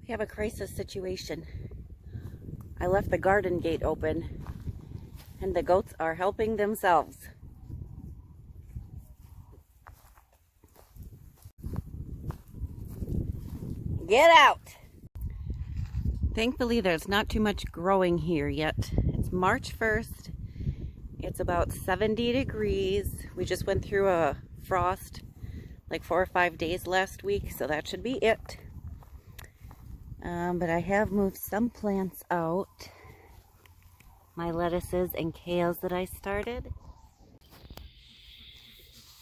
We have a crisis situation. I left the garden gate open and the goats are helping themselves. Get out! Thankfully, there's not too much growing here yet. It's March 1st. It's about 70 degrees. We just went through a frost like 4 or 5 days last week, so that should be it. But I have moved some plants out. My lettuces and kales that I started.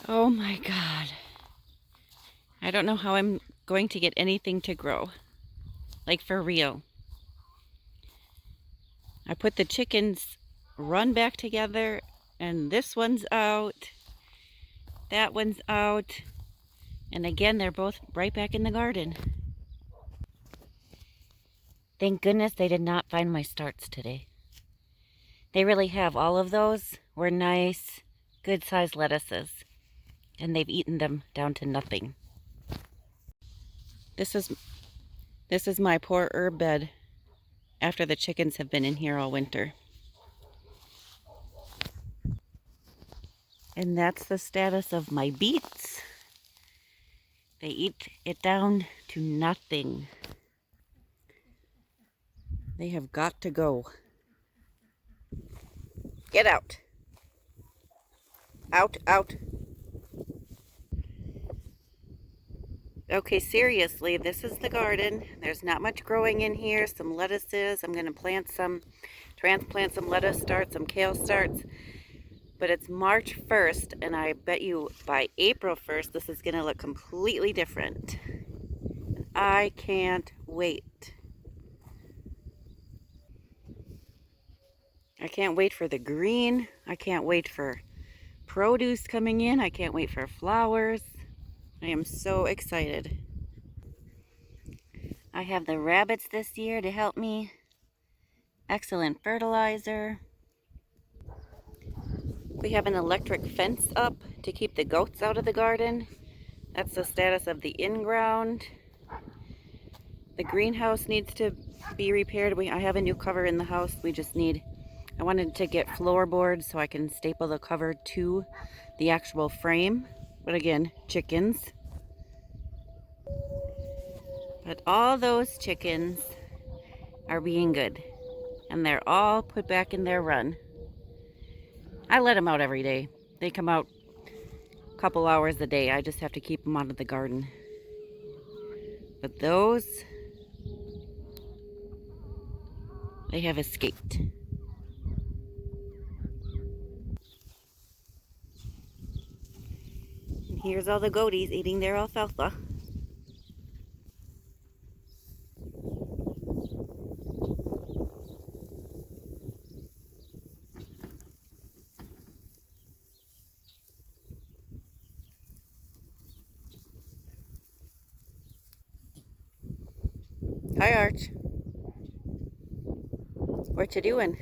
Oh my God. I don't know how I'm going to get anything to grow. Like for real. I put the chickens run back together and this one's out. That one's out. And again, they're both right back in the garden. Thank goodness they did not find my starts today. They really have. All of those were nice, good-sized lettuces. And they've eaten them down to nothing. This is my poor herb bed after the chickens have been in here all winter. And that's the status of my beets. They eat it down to nothing. They have got to go. Get out. Out, out. Okay, seriously, this is the garden. There's not much growing in here. Some lettuces. I'm going to transplant some lettuce starts, some kale starts. But it's March 1st, and I bet you by April 1st, this is going to look completely different. I can't wait. I can't wait for the green. I can't wait for produce coming in. I can't wait for flowers. I am so excited. I have the rabbits this year to help me. Excellent fertilizer. We have an electric fence up to keep the goats out of the garden. That's the status of the in-ground. The greenhouse needs to be repaired. I have a new cover in the house. I wanted to get floorboards so I can staple the cover to the actual frame. But again, chickens. But all those chickens are being good. And they're all put back in their run. I let them out every day. They come out a couple hours a day. I just have to keep them out of the garden. But those, they have escaped. And here's all the goaties eating their alfalfa. Hi, Arch. What you doing?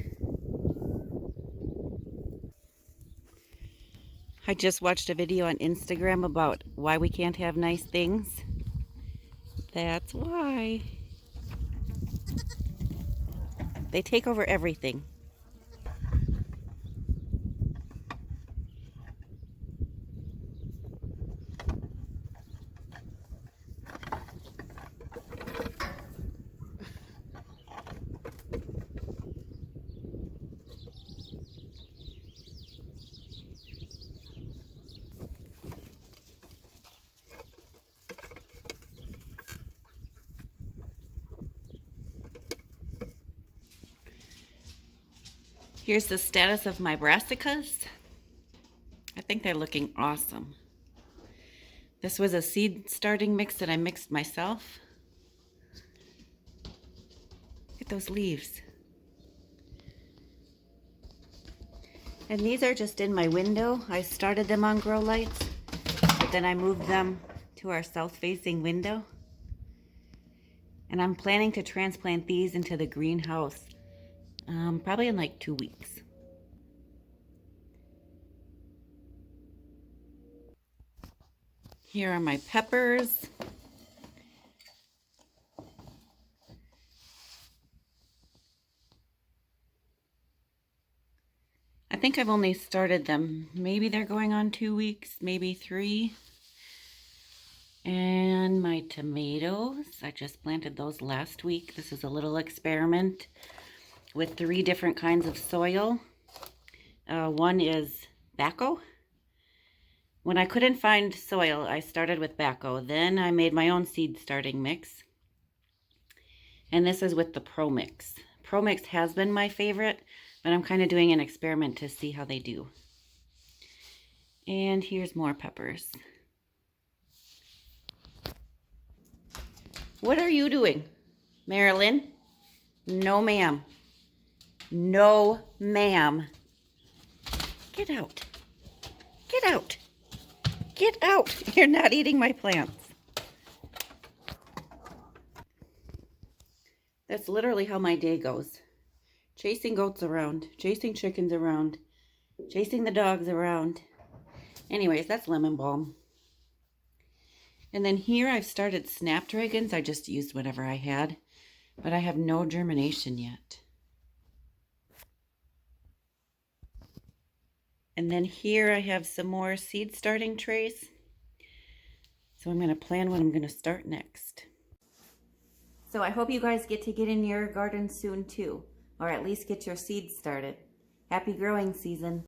I just watched a video on Instagram about why we can't have nice things. That's why. They take over everything. Here's the status of my brassicas. I think they're looking awesome. This was a seed starting mix that I mixed myself. Look at those leaves. And these are just in my window. I started them on grow lights, but then I moved them to our south-facing window. And I'm planning to transplant these into the greenhouse probably in like 2 weeks. Here are my peppers. think I've only started them. Maybe they're going on 2 weeks, maybe 3. And my tomatoes, I just planted those last week. This is a little experiment with 3 different kinds of soil. One is Baco. When I couldn't find soil, I started with Baco. Then I made my own seed starting mix. And this is with the Pro Mix. Pro Mix has been my favorite, but I'm kind of doing an experiment to see how they do. And here's more peppers. What are you doing, Marilyn? No, ma'am. No, ma'am. Get out. Get out. Get out. You're not eating my plants. That's literally how my day goes. Chasing goats around, chasing chickens around, chasing the dogs around. Anyways, that's lemon balm. And then here I've started snapdragons. I just used whatever I had, but I have no germination yet. And then here I have some more seed starting trays. So I'm going to plan what I'm going to start next. So I hope you guys get in your garden soon too, or at least get your seeds started. Happy growing season.